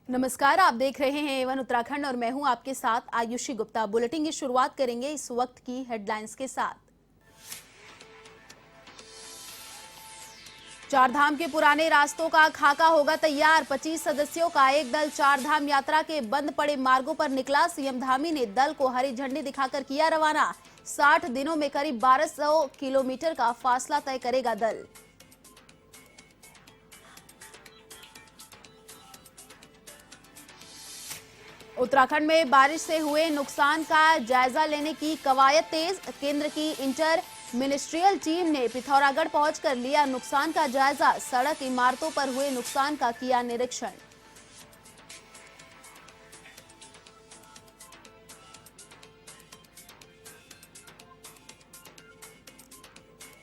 नमस्कार, आप देख रहे हैं एवन उत्तराखंड और मैं हूं आपके साथ आयुषी गुप्ता। बुलेटिन की शुरुआत करेंगे इस वक्त की हेडलाइंस के साथ। चारधाम के पुराने रास्तों का खाका होगा तैयार। 25 सदस्यों का एक दल चारधाम यात्रा के बंद पड़े मार्गों पर निकला। सीएम धामी ने दल को हरी झंडी दिखाकर किया रवाना। 60 दिनों में करीब 1200 किलोमीटर का फासला तय करेगा दल। उत्तराखंड में बारिश से हुए नुकसान का जायजा लेने की कवायद तेज। केंद्र की इंटर मिनिस्ट्रियल टीम ने पिथौरागढ़ पहुंचकर लिया नुकसान का जायजा। सड़क इमारतों पर हुए नुकसान का किया निरीक्षण।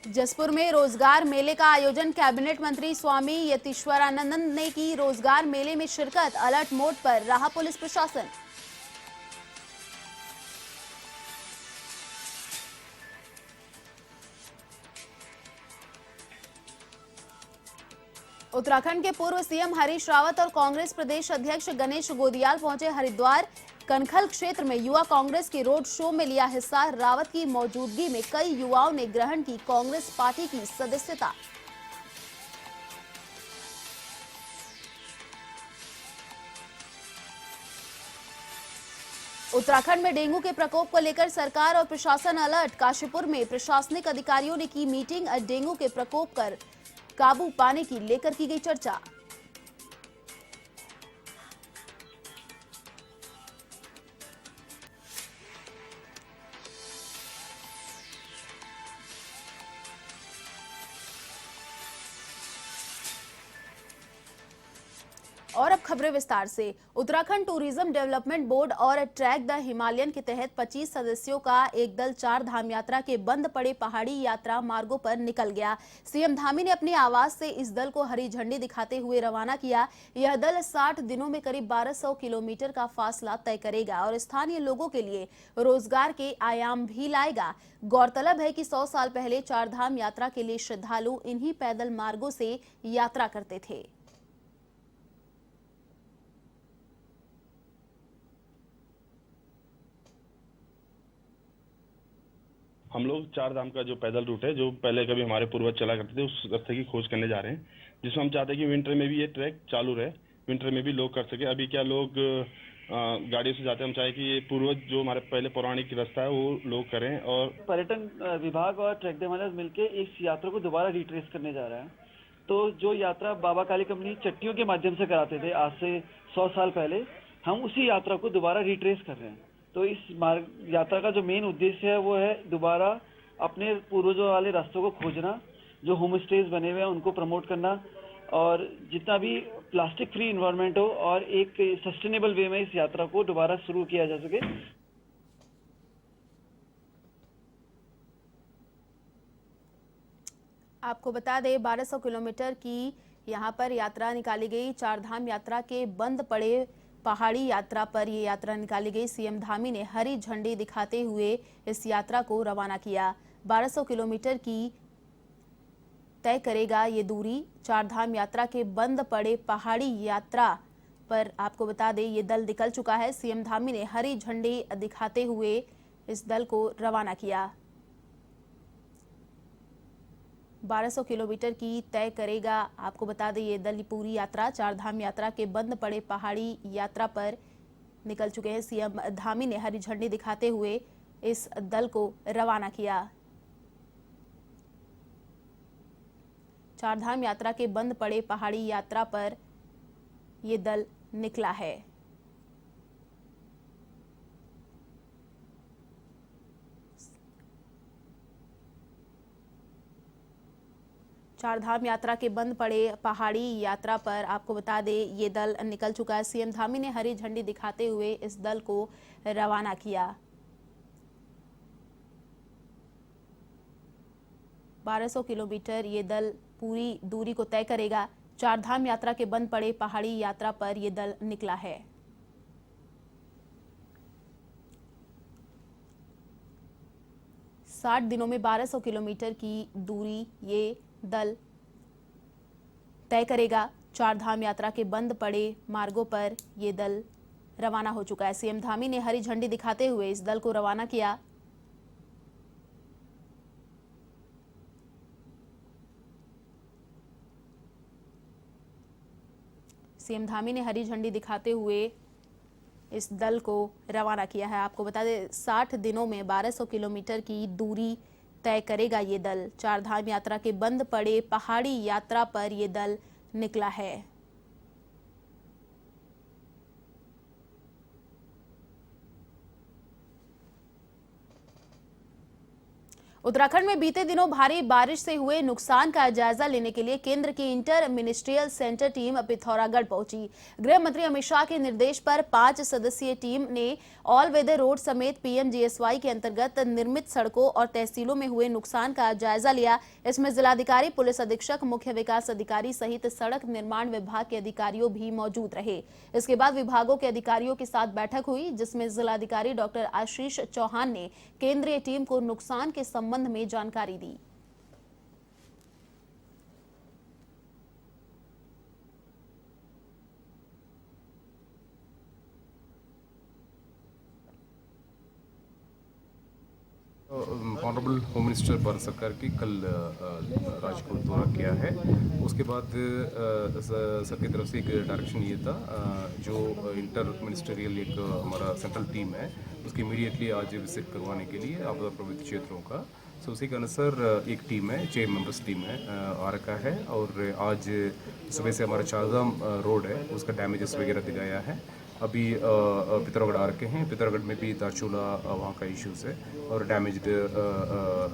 जसपुर में रोजगार मेले का आयोजन। कैबिनेट मंत्री स्वामी यतीश्वरानंद ने की रोजगार मेले में शिरकत। अलर्ट मोड पर रहा पुलिस प्रशासन। उत्तराखंड के पूर्व सीएम हरीश रावत और कांग्रेस प्रदेश अध्यक्ष गणेश गोदियाल पहुंचे हरिद्वार। कनखल क्षेत्र में युवा कांग्रेस के रोड शो में लिया हिस्सा। रावत की मौजूदगी में कई युवाओं ने ग्रहण की कांग्रेस पार्टी की सदस्यता। उत्तराखंड में डेंगू के प्रकोप को लेकर सरकार और प्रशासन अलर्ट। काशीपुर में प्रशासनिक अधिकारियों ने की मीटिंग। डेंगू के प्रकोप पर काबू पाने की लेकर की गई चर्चा। और अब खबरें विस्तार से। उत्तराखंड टूरिज्म डेवलपमेंट बोर्ड और ट्रैक द हिमालयन के तहत 25 सदस्यों का एक दल चार धाम यात्रा के बंद पड़े पहाड़ी यात्रा मार्गों पर निकल गया। सीएम धामी ने अपने आवास से इस दल को हरी झंडी दिखाते हुए रवाना किया। यह दल 60 दिनों में करीब 1200 किलोमीटर का फासला तय करेगा और स्थानीय लोगों के लिए रोजगार के आयाम भी लाएगा। गौरतलब है कि 100 साल पहले चार धाम यात्रा के लिए श्रद्धालु इन्हीं पैदल मार्गों से यात्रा करते थे। हम लोग चार धाम का जो पैदल रूट है, जो पहले कभी हमारे पूर्वज चला करते थे, उस रास्ते की खोज करने जा रहे हैं, जिसमें हम चाहते हैं कि विंटर में भी ये ट्रैक चालू रहे, विंटर में भी लोग कर सके। अभी क्या लोग गाड़ियों से जाते हैं, हम चाहे कि ये पूर्वज जो हमारे पहले पौराणिक रास्ता है वो लोग करें। और पर्यटन विभाग और ट्रैक द हिमालयन मिलकर इस यात्रा को दोबारा रिट्रेस करने जा रहा है। तो जो यात्रा बाबा काली कंपनी चट्टियों के माध्यम से कराते थे आज से 100 साल पहले, हम उसी यात्रा को दोबारा रिट्रेस कर रहे हैं। तो इस यात्रा का जो मेन उद्देश्य है वो है दोबारा अपने पूर्वजों वाले रास्तों को खोजना, जो होम स्टेज बने हुए हैं उनको प्रमोट करना, और जितना भी प्लास्टिक फ्री इन्वायरमेंट हो और एक सस्टेनेबल वे में इस यात्रा को दोबारा शुरू किया जा सके। आपको बता दें 1200 किलोमीटर की यहाँ पर यात्रा निकाली गई। चारधाम यात्रा के बंद पड़े पहाड़ी यात्रा पर ये यात्रा निकाली गई। सीएम धामी ने हरी झंडी दिखाते हुए इस यात्रा को रवाना किया। 1200 किलोमीटर की तय करेगा ये दूरी। चारधाम यात्रा के बंद पड़े पहाड़ी यात्रा पर आपको बता दें ये दल निकल चुका है। सीएम धामी ने हरी झंडी दिखाते हुए इस दल को रवाना किया। 1200 किलोमीटर की तय करेगा, आपको बता दें ये दल पूरी यात्रा। चारधाम यात्रा के बंद पड़े पहाड़ी यात्रा पर निकल चुके हैं। सीएम धामी ने हरी झंडी दिखाते हुए इस दल को रवाना किया। चारधाम यात्रा के बंद पड़े पहाड़ी यात्रा पर ये दल निकला है। चारधाम यात्रा के बंद पड़े पहाड़ी यात्रा पर आपको बता दें ये दल निकल चुका है। सीएम धामी ने हरी झंडी दिखाते हुए इस दल को रवाना किया। 1200 किलोमीटर ये दल पूरी दूरी को तय करेगा। चारधाम यात्रा के बंद पड़े पहाड़ी यात्रा पर ये दल निकला है। साठ दिनों में 1200 किलोमीटर की दूरी ये दल तय करेगा। चार धाम यात्रा के बंद पड़े मार्गों पर ये दल रवाना हो चुका है। सीएम धामी ने हरी झंडी दिखाते हुए इस दल को रवाना किया। सीएम धामी ने हरी झंडी दिखाते हुए इस दल को रवाना किया है। आपको बता दें 60 दिनों में 1200 किलोमीटर की दूरी तय करेगा ये दल। चार धाम यात्रा के बंद पड़े पहाड़ी यात्रा पर ये दल निकला है। उत्तराखंड में बीते दिनों भारी बारिश से हुए नुकसान का जायजा लेने के लिए केंद्र की inter ministerial centre team Pithoragarh पहुंची। गृह मंत्री अमित शाह के निर्देश पर 5 सदस्यीय टीम ने ऑल वेदर रोड समेत पीएमजीएसवाई के अंतर्गत निर्मित सड़कों और तहसीलों में हुए नुकसान का जायजा लिया। इसमें जिलाधिकारी, पुलिस अधीक्षक, मुख्य विकास अधिकारी सहित सड़क निर्माण विभाग के अधिकारियों भी मौजूद रहे। इसके बाद विभागों के अधिकारियों के साथ बैठक हुई, जिसमें जिलाधिकारी डॉक्टर आशीष चौहान ने केंद्रीय टीम को नुकसान के संबंध में जानकारी दी। ऑनरेबल होम मिनिस्टर भारत सरकार की कल राजकोट दौरा किया है। उसके बाद सर की तरफ से एक डायरेक्शन ये था, जो इंटर मिनिस्टरियल एक हमारा सेंट्रल टीम है उसकी इमीडिएटली आज विजिट करवाने के लिए आपदा प्रभावित क्षेत्रों का। सो उसी के अनुसार एक टीम है, 6 मेंबर्स टीम है आ रखा है। और आज सुबह से हमारा चारधाम रोड है उसका डैमेजेस वगैरह दिखाया है। अभी पिथौरागढ़ आ रखे हैं। पिथौरागढ़ में भी दारचूला वहाँ का इश्यूज है और डैमेज्ड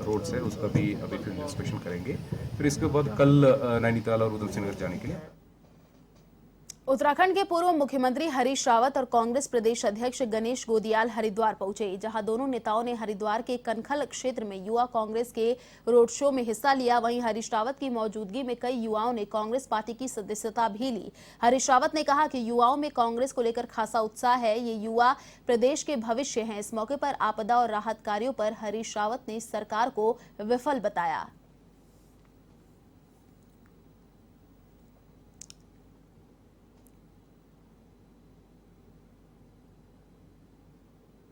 रोड्स है, उसका भी अभी फिर इंस्पेक्शन करेंगे। फिर इसके बाद कल नैनीताल और उधम सिंह नगर जाने के लिए। उत्तराखंड के पूर्व मुख्यमंत्री हरीश रावत और कांग्रेस प्रदेश अध्यक्ष गणेश गोदियाल हरिद्वार पहुंचे, जहां दोनों नेताओं ने हरिद्वार के कनखल क्षेत्र में युवा कांग्रेस के रोड शो में हिस्सा लिया। वहीं हरीश रावत की मौजूदगी में कई युवाओं ने कांग्रेस पार्टी की सदस्यता भी ली। हरीश रावत ने कहा कि युवाओं में कांग्रेस को लेकर खासा उत्साह है, ये युवा प्रदेश के भविष्य हैं। इस मौके पर आपदा और राहत कार्यों पर हरीश रावत ने सरकार को विफल बताया।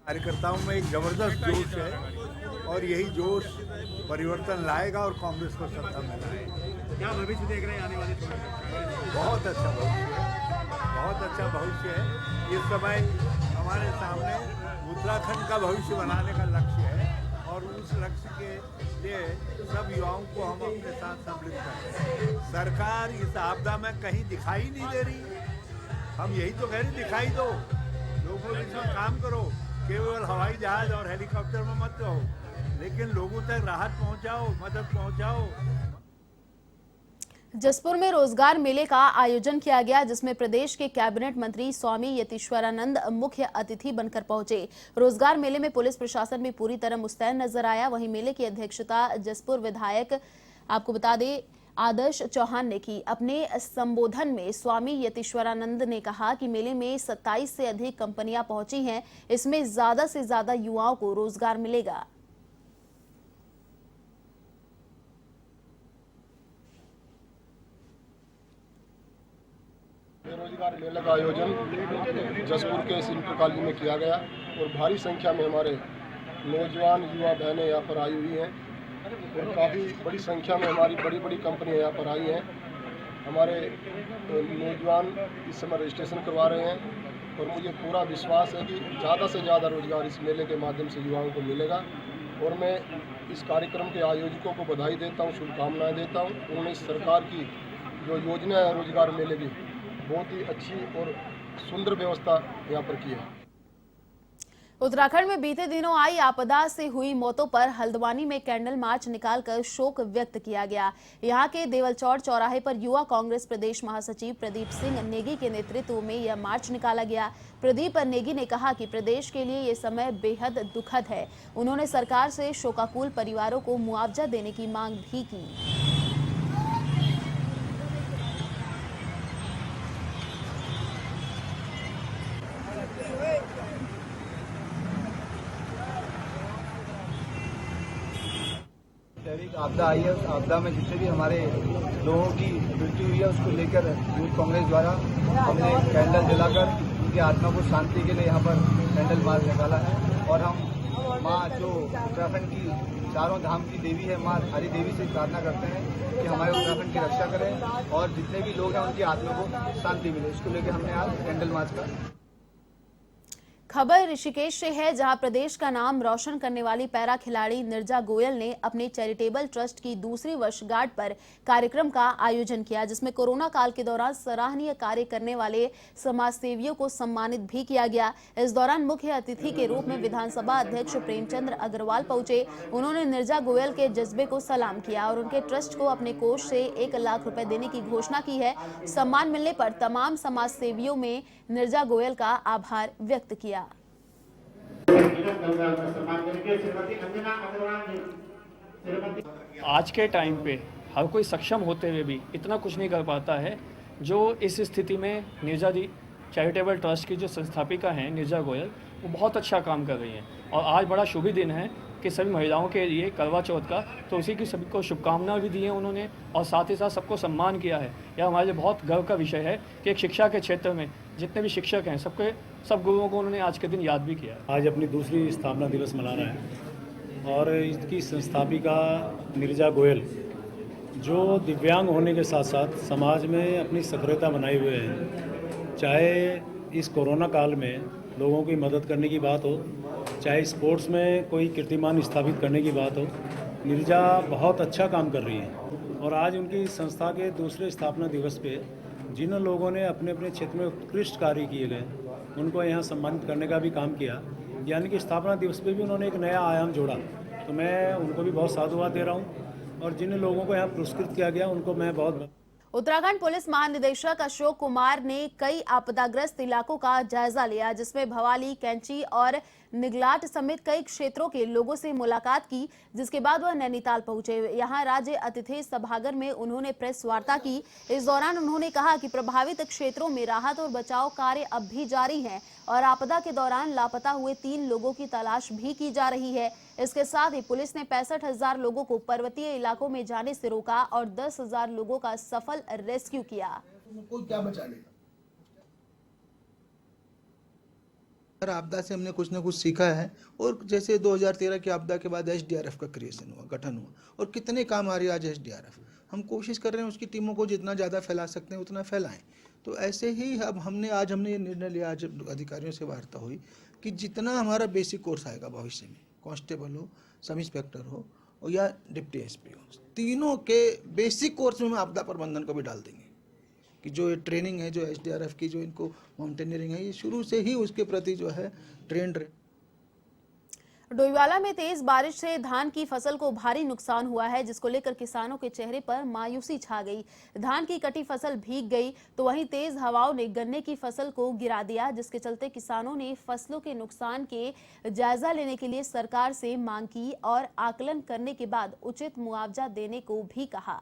कार्यकर्ताओं में एक जबरदस्त जोश है और यही जोश परिवर्तन लाएगा और कांग्रेस को सत्ता में लाएगा। क्या भविष्य देख रहे हैं आने वाले समय में? बहुत अच्छा भविष्य है, बहुत अच्छा भविष्य है। इस समय हमारे सामने उत्तराखंड का भविष्य बनाने का लक्ष्य है और उस लक्ष्य के लिए सब युवाओं को हम अपने साथ सम्मिलित करें। सरकार इस आपदा में कहीं दिखाई नहीं दे रही। हम यही तो कह रहे, दिखाई दो, लोगों के साथ काम करो। केवल हवाई जहाज और हेलीकॉप्टर में मत रहो, लेकिन लोगों तक राहत पहुंचाओ, मदद पहुंचाओ। जसपुर में रोजगार मेले का आयोजन किया गया, जिसमें प्रदेश के कैबिनेट मंत्री स्वामी यतीश्वरानंद मुख्य अतिथि बनकर पहुंचे। रोजगार मेले में पुलिस प्रशासन भी पूरी तरह मुस्तैद नजर आया। वहीं मेले की अध्यक्षता जसपुर विधायक, आपको बता दें, आदर्श चौहान ने की। अपने संबोधन में स्वामी यतीश्वरानंद ने कहा कि मेले में 27 से अधिक कंपनियां पहुंची हैं, इसमें ज्यादा से ज्यादा युवाओं को रोजगार मिलेगा। बेरोजगार मेले का आयोजन जसपुर के इंटर कॉलेज में किया गया और भारी संख्या में हमारे नौजवान युवा बहनें यहाँ पर आई हुई हैं और काफ़ी बड़ी संख्या में हमारी बड़ी बड़ी कंपनियां यहाँ पर आई हैं। हमारे नौजवान इस समय रजिस्ट्रेशन करवा रहे हैं और मुझे पूरा विश्वास है कि ज़्यादा से ज़्यादा रोजगार इस मेले के माध्यम से युवाओं को मिलेगा। और मैं इस कार्यक्रम के आयोजकों को बधाई देता हूँ, शुभकामनाएँ देता हूँ। उन्होंने सरकार की जो योजना है रोजगार मेले की, बहुत ही अच्छी और सुंदर व्यवस्था यहाँ पर की है। उत्तराखंड में बीते दिनों आई आपदा से हुई मौतों पर हल्द्वानी में कैंडल मार्च निकालकर शोक व्यक्त किया गया। यहां के देवलचौड़ चौराहे पर युवा कांग्रेस प्रदेश महासचिव प्रदीप सिंह नेगी के नेतृत्व में यह मार्च निकाला गया। प्रदीप नेगी ने कहा कि प्रदेश के लिए ये समय बेहद दुखद है। उन्होंने सरकार से शोकाकुल परिवारों को मुआवजा देने की मांग भी की। आपदा आई है, उस आपदा में जितने भी हमारे लोगों की मृत्यु हुई है उसको लेकर यूथ कांग्रेस द्वारा हमने कैंडल जलाकर उनकी आत्मा को शांति के लिए यहाँ पर कैंडल मार्च निकाला है। और हम माँ जो उत्तराखंड की चारों धाम की देवी है, माँ हरी देवी से प्रार्थना करते हैं कि हमारे उत्तराखंड की रक्षा करें और जितने भी लोग हैं उनकी आत्मा को शांति मिले। इसको लेकर हमने आज कैंडल मार्च का। खबर ऋषिकेश से है, जहां प्रदेश का नाम रोशन करने वाली पैरा खिलाड़ी नीरजा गोयल ने अपने चैरिटेबल ट्रस्ट की दूसरी वर्षगांठ पर कार्यक्रम का आयोजन किया, जिसमें कोरोना काल के दौरान सराहनीय कार्य करने वाले समाजसेवियों को सम्मानित भी किया गया। इस दौरान मुख्य अतिथि के रूप में विधानसभा अध्यक्ष प्रेमचंद्र अग्रवाल पहुंचे। उन्होंने नीरजा गोयल के जज्बे को सलाम किया और उनके ट्रस्ट को अपने कोष से 1 लाख रुपए देने की घोषणा की है। सम्मान मिलने पर तमाम समाजसेवियों में नीरजा गोयल का आभार व्यक्त किया। आज के टाइम पे हर कोई सक्षम होते हुए भी इतना कुछ नहीं कर पाता है, जो इस स्थिति में नीरजा दी चैरिटेबल ट्रस्ट की जो संस्थापिका हैं नीरजा गोयल, वो बहुत अच्छा काम कर रही हैं। और आज बड़ा शुभ दिन है कि सभी महिलाओं के लिए करवा चौथ का, तो उसी की सभी को शुभकामनाएं भी दी हैं उन्होंने और साथ ही साथ सबको सम्मान किया है। यह हमारे लिए बहुत गर्व का विषय है कि एक शिक्षा के क्षेत्र में जितने भी शिक्षक हैं सब गुरुओं को उन्होंने आज के दिन याद भी किया है। आज अपनी दूसरी स्थापना दिवस मना रहे हैं और इसकी संस्थापिका नीरजा गोयल जो दिव्यांग होने के साथ साथ समाज में अपनी सक्रियता बनाए हुए हैं, चाहे इस कोरोना काल में लोगों की मदद करने की बात हो, चाहे स्पोर्ट्स में कोई कीर्तिमान स्थापित करने की बात हो, नीरजा बहुत अच्छा काम कर रही है। और आज उनकी संस्था के दूसरे स्थापना दिवस पे जिन लोगों ने अपने अपने क्षेत्र में उत्कृष्ट कार्य किए गए उनको यहाँ सम्मानित करने का भी काम किया, यानी कि स्थापना दिवस पे भी उन्होंने एक नया आयाम जोड़ा। तो मैं उनको भी बहुत साधुवाद दे रहा हूँ और जिन लोगों को यहाँ पुरस्कृत किया गया उनको मैं बहुत। उत्तराखंड पुलिस महानिदेशक अशोक कुमार ने कई आपदाग्रस्त इलाकों का जायजा लिया, जिसमें भवाली, कैंची और निगलाट समेत कई क्षेत्रों के लोगों से मुलाकात की, जिसके बाद वह नैनीताल पहुंचे। यहां राज्य अतिथि सभागार में उन्होंने प्रेस वार्ता की। इस दौरान उन्होंने कहा कि प्रभावित क्षेत्रों में राहत और बचाव कार्य अब भी जारी है और आपदा के दौरान लापता हुए 3 लोगों की तलाश भी की जा रही है। इसके साथ ही पुलिस ने 65,000 लोगों को पर्वतीय इलाकों में जाने से रोका और 10,000 लोगों का सफल रेस्क्यू किया। कोई क्या बचा लेगा? आपदा से हमने कुछ ना कुछ सीखा है और जैसे 2013 की आपदा के बाद एसडीआरएफ का क्रिएशन हुआ, गठन हुआ और कितने काम आ रही है आज एसडीआरएफ। हम कोशिश कर रहे हैं उसकी टीमों को जितना ज़्यादा फैला सकते हैं उतना फैलाएं। तो ऐसे ही अब हमने ये निर्णय लिया, आज अधिकारियों से वार्ता हुई कि जितना हमारा बेसिक कोर्स आएगा भविष्य में, कांस्टेबल हो, सब इंस्पेक्टर हो या डिप्टी एसपी हो, तीनों के बेसिक कोर्स में हम आपदा प्रबंधन को भी डाल देंगे कि जो ये ट्रेनिंग है, जो एसडीआरएफ की जो इनको माउंटेनियरिंग है, ये शुरू से ही उसके प्रति जो है ट्रेंड रहे। डोईवाला में तेज बारिश से धान की फसल को भारी नुकसान हुआ है, जिसको लेकर किसानों के चेहरे पर मायूसी छा गई। धान की कटी फसल भीग गई तो वहीं तेज हवाओं ने गन्ने की फसल को गिरा दिया, जिसके चलते किसानों ने फसलों के नुकसान के जायजा लेने के लिए सरकार से मांग की और आकलन करने के बाद उचित मुआवजा देने को भी कहा।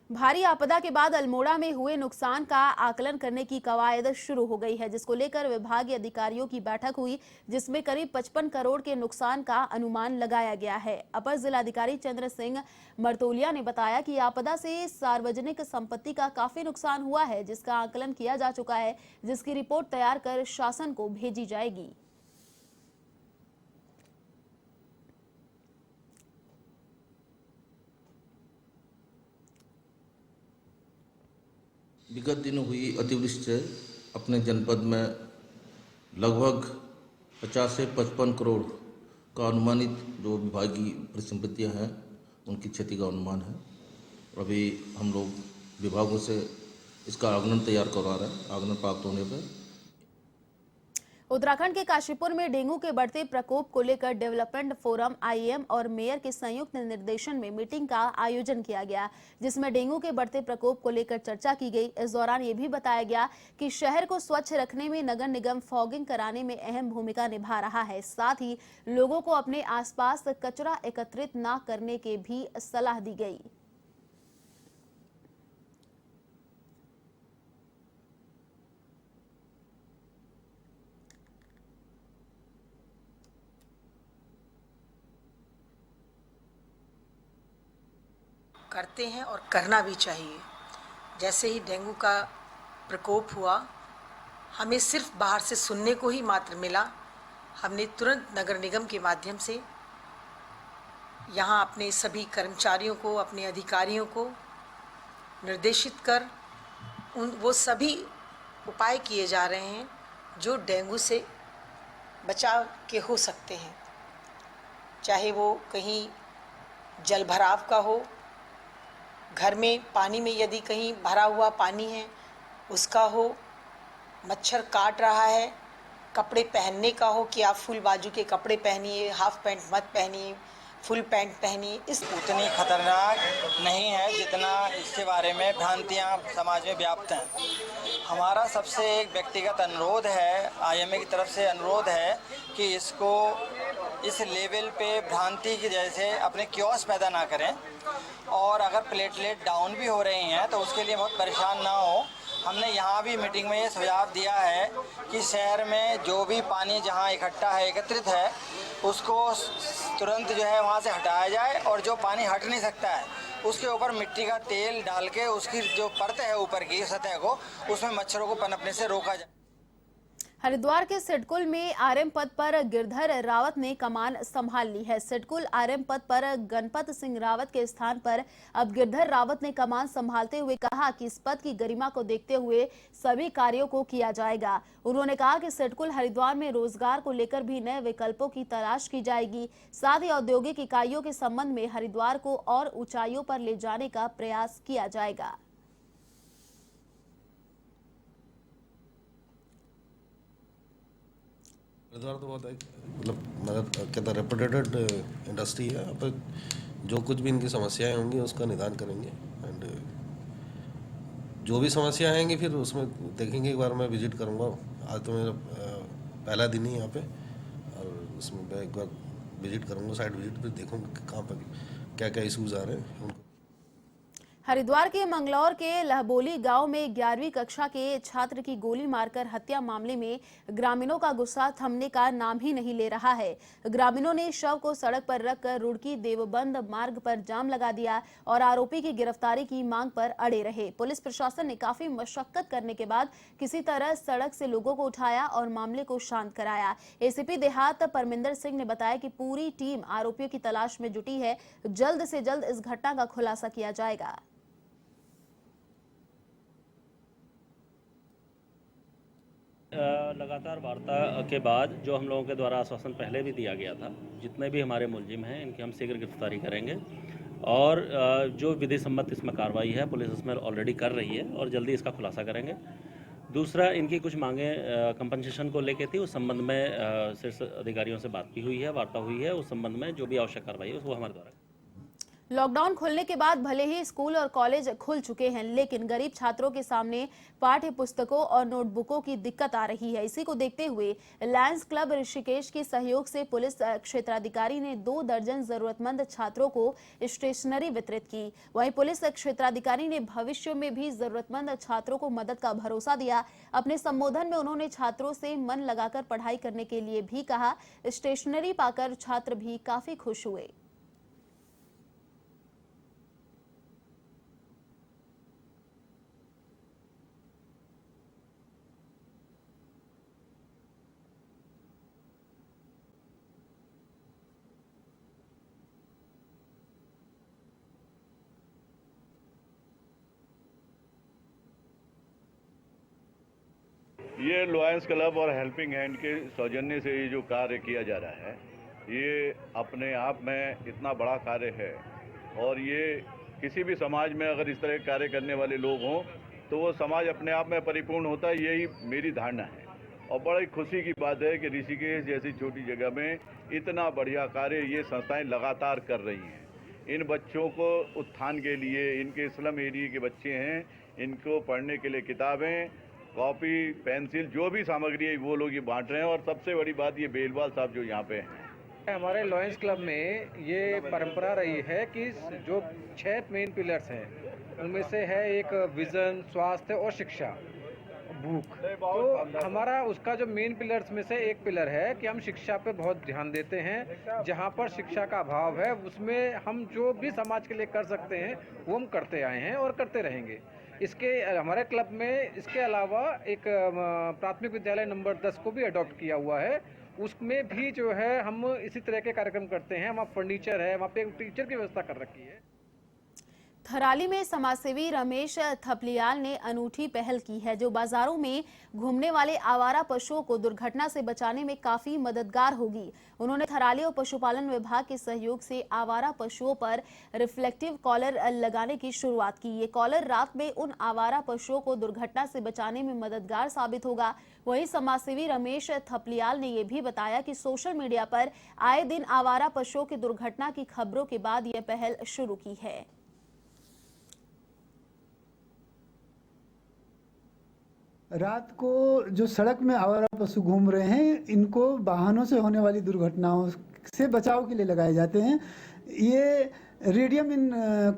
भारी आपदा के बाद अल्मोड़ा में हुए नुकसान का आकलन करने की कवायद शुरू हो गई है, जिसको लेकर विभागीय अधिकारियों की बैठक हुई, जिसमें करीब 55 करोड़ के नुकसान का अनुमान लगाया गया है। अपर जिलाधिकारी चंद्र सिंह मर्तोलिया ने बताया कि आपदा से सार्वजनिक संपत्ति का काफी नुकसान हुआ है, जिसका आकलन किया जा चुका है, जिसकी रिपोर्ट तैयार कर शासन को भेजी जाएगी। विगत दिनों हुई अतिवृष्टि से अपने जनपद में लगभग 50 से 55 करोड़ का अनुमानित जो विभागीय परिसंपत्तियां हैं उनकी क्षति का अनुमान है। अभी हम लोग विभागों से इसका आकलन तैयार करवा रहे हैं। आकलन प्राप्त होने पर उत्तराखंड के काशीपुर में डेंगू के बढ़ते प्रकोप को लेकर डेवलपमेंट फोरम, आईएम और मेयर के संयुक्त निर्देशन में मीटिंग का आयोजन किया गया, जिसमें डेंगू के बढ़ते प्रकोप को लेकर चर्चा की गई। इस दौरान ये भी बताया गया कि शहर को स्वच्छ रखने में नगर निगम फॉगिंग कराने में अहम भूमिका निभा रहा है। साथ ही लोगों को अपने आसपास कचरा एकत्रित न करने की भी सलाह दी गई। करते हैं और करना भी चाहिए। जैसे ही डेंगू का प्रकोप हुआ, हमें सिर्फ बाहर से सुनने को ही मात्र मिला, हमने तुरंत नगर निगम के माध्यम से यहाँ अपने सभी कर्मचारियों को, अपने अधिकारियों को निर्देशित कर वो सभी उपाय किए जा रहे हैं जो डेंगू से बचाव के हो सकते हैं। चाहे वो कहीं जल भराव का हो, घर में पानी में यदि कहीं भरा हुआ पानी है उसका हो, मच्छर काट रहा है, कपड़े पहनने का हो कि आप फुल बाजू के कपड़े पहनिए, हाफ पैंट मत पहनिए, फुल पैंट पहनिए। इस उतनी खतरनाक नहीं है जितना इसके बारे में भ्रांतियाँ समाज में व्याप्त हैं। हमारा सबसे एक व्यक्तिगत अनुरोध है, आईएमए की तरफ से अनुरोध है कि इसको इस लेवल पे भ्रांति की जैसे अपने क्योस पैदा ना करें, और अगर प्लेटलेट डाउन भी हो रही हैं तो उसके लिए बहुत परेशान ना हो। हमने यहाँ भी मीटिंग में ये सुझाव दिया है कि शहर में जो भी पानी जहाँ इकट्ठा है, एकत्रित है, उसको तुरंत जो है वहाँ से हटाया जाए, और जो पानी हट नहीं सकता है उसके ऊपर मिट्टी का तेल डाल के उसकी जो परत है ऊपर की सतह को, उसमें मच्छरों को पनपने से रोका जाए। हरिद्वार के सिडकुल में आरएम पद पर गिरधर रावत ने कमान संभाल ली है। सिडकुल आरएम पद पर गणपत सिंह रावत के स्थान पर अब गिरधर रावत ने कमान संभालते हुए कहा कि इस पद की गरिमा को देखते हुए सभी कार्यों को किया जाएगा। उन्होंने कहा कि सिडकुल हरिद्वार में रोजगार को लेकर भी नए विकल्पों की तलाश की जाएगी। साथ ही औद्योगिक इकाइयों के संबंध में हरिद्वार को और ऊंचाइयों पर ले जाने का प्रयास किया जाएगा। हरिद्वार तो बहुत मतलब नगर कहता रेपुटेटेड इंडस्ट्री है। यहाँ पर जो कुछ भी इनकी समस्याएं होंगी उसका निदान करेंगे, एंड जो भी समस्या आएंगी फिर उसमें देखेंगे। एक बार मैं विजिट करूँगा, आज तो मेरा पहला दिन ही यहाँ पे, और उसमें मैं एक बार विजिट करूँगा, साइट विजिट, फिर देखूँगा कहाँ पर क्या क्या इशूज़ आ रहे हैं उनको। हरिद्वार के मंगलौर के लहबोली गांव में 11वीं कक्षा के छात्र की गोली मारकर हत्या मामले में ग्रामीणों का गुस्सा थमने का नाम ही नहीं ले रहा है। ग्रामीणों ने शव को सड़क पर रखकर रुड़की देवबंद मार्ग पर जाम लगा दिया और आरोपी की गिरफ्तारी की मांग पर अड़े रहे। पुलिस प्रशासन ने काफी मशक्कत करने के बाद किसी तरह सड़क से लोगों को उठाया और मामले को शांत कराया। एसीपी देहात परमिंदर सिंह ने बताया कि पूरी टीम आरोपियों की तलाश में जुटी है। जल्द से जल्द इस घटना का खुलासा किया जाएगा। लगातार वार्ता के बाद जो हम लोगों के द्वारा आश्वासन पहले भी दिया गया था, जितने भी हमारे मुलजिम हैं इनकी हम शीघ्र गिरफ्तारी करेंगे, और जो विधि सम्मत इसमें कार्रवाई है पुलिस इसमें ऑलरेडी कर रही है और जल्दी इसका खुलासा करेंगे। दूसरा, इनकी कुछ मांगे कंपनसेशन को लेकर थी, उस संबंध में शीर्ष अधिकारियों से बात भी हुई है, वार्ता हुई है। उस संबंध में जो भी आवश्यक कार्रवाई है वो हमारे द्वारा। लॉकडाउन खुलने के बाद भले ही स्कूल और कॉलेज खुल चुके हैं, लेकिन गरीब छात्रों के सामने पाठ्य पुस्तकों और नोटबुकों की दिक्कत आ रही है। इसी को देखते हुए लायंस क्लब ऋषिकेश के सहयोग से पुलिस क्षेत्राधिकारी ने 2 दर्जन जरूरतमंद छात्रों को स्टेशनरी वितरित की। वहीं पुलिस क्षेत्राधिकारी ने भविष्य में भी जरूरतमंद छात्रों को मदद का भरोसा दिया। अपने संबोधन में उन्होंने छात्रों से मन लगाकर पढ़ाई करने के लिए भी कहा। स्टेशनरी पाकर छात्र भी काफी खुश हुए। ये लायंस क्लब और हेल्पिंग हैंड के सौजन्य से ये जो कार्य किया जा रहा है, ये अपने आप में इतना बड़ा कार्य है, और ये किसी भी समाज में अगर इस तरह के कार्य करने वाले लोग हों तो वो समाज अपने आप में परिपूर्ण होता है, यही मेरी धारणा है। और बड़ी खुशी की बात है कि ऋषिकेश जैसी छोटी जगह में इतना बढ़िया कार्य ये संस्थाएं लगातार कर रही हैं। इन बच्चों को उत्थान के लिए, इनके स्लम एरिया के बच्चे हैं, इनको पढ़ने के लिए किताबें, कॉपी, पेंसिल, जो भी सामग्री है वो लोग ये बांट रहे हैं। और सबसे बड़ी बात, ये बेलवाल साहब जो यहाँ पे हैं, हमारे लायंस क्लब में ये परंपरा रही है कि जो 6 मेन पिलर्स हैं उनमें से है एक विज़न, स्वास्थ्य और शिक्षा। भूख। तो हमारा उसका जो मेन पिलर्स में से एक पिलर है कि हम शिक्षा पे बहुत ध्यान देते हैं। जहाँ पर शिक्षा का अभाव है उसमें हम जो भी समाज के लिए कर सकते हैं वो हम करते आए हैं और करते रहेंगे। इसके हमारे क्लब में इसके अलावा एक प्राथमिक विद्यालय नंबर 10 को भी अडॉप्ट किया हुआ है। उसमें भी जो है हम इसी तरह के कार्यक्रम करते हैं। वहाँ फर्नीचर है, वहाँ पे एक टीचर की व्यवस्था कर रखी है। थराली में समाजसेवी रमेश थपलियाल ने अनूठी पहल की है जो बाजारों में घूमने वाले आवारा पशुओं को दुर्घटना से बचाने में काफी मददगार होगी। उन्होंने थराली और पशुपालन विभाग के सहयोग से आवारा पशुओं पर रिफ्लेक्टिव कॉलर लगाने की शुरुआत की। ये कॉलर रात में उन आवारा पशुओं को दुर्घटना से बचाने में मददगार साबित होगा। वहीं समाजसेवी रमेश थपलियाल ने यह भी बताया कि सोशल मीडिया पर आए दिन आवारा पशुओं की दुर्घटना की खबरों के बाद यह पहल शुरू की है। रात को जो सड़क में आवारा पशु घूम रहे हैं, इनको वाहनों से होने वाली दुर्घटनाओं से बचाव के लिए लगाए जाते हैं। ये रेडियम इन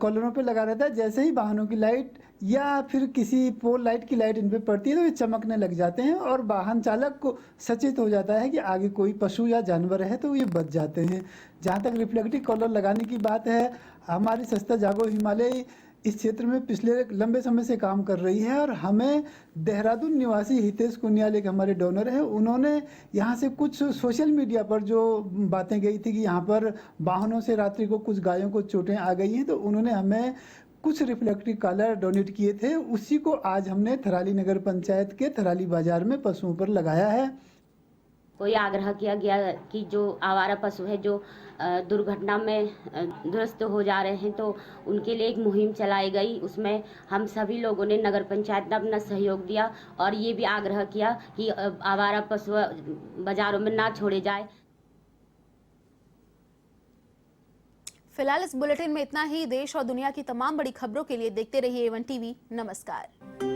कॉलरों पे लगा रहता है। जैसे ही वाहनों की लाइट या फिर किसी पोल लाइट की लाइट इन पे पड़ती है तो ये चमकने लग जाते हैं और वाहन चालक को सचेत हो जाता है कि आगे कोई पशु या जानवर है तो ये बच जाते हैं। जहाँ तक रिफ्लेक्टिव कॉलर लगाने की बात है, हमारी संस्था जागो हिमालय इस क्षेत्र में पिछले लंबे समय से काम कर रही है और हमें देहरादून निवासी हितेश कुनियाल एक हमारे डोनर हैं, उन्होंने यहाँ से कुछ सोशल मीडिया पर जो बातें गई थी कि यहाँ पर वाहनों से रात्रि को कुछ गायों को चोटें आ गई हैं, तो उन्होंने हमें कुछ रिफ्लेक्टिव कॉलर डोनेट किए थे। उसी को आज हमने थराली नगर पंचायत के थराली बाजार में पशुओं पर लगाया है। कोई आग्रह किया गया कि जो आवारा पशु है जो दुर्घटना में दुरुस्त हो जा रहे हैं तो उनके लिए एक मुहिम चलाई गई। उसमें हम सभी लोगों ने, नगर पंचायत ने अपना सहयोग दिया और ये भी आग्रह किया कि आवारा पशु बाजारों में ना छोड़े जाए। फिलहाल इस बुलेटिन में इतना ही। देश और दुनिया की तमाम बड़ी खबरों के लिए देखते रहिए A1 TV। नमस्कार।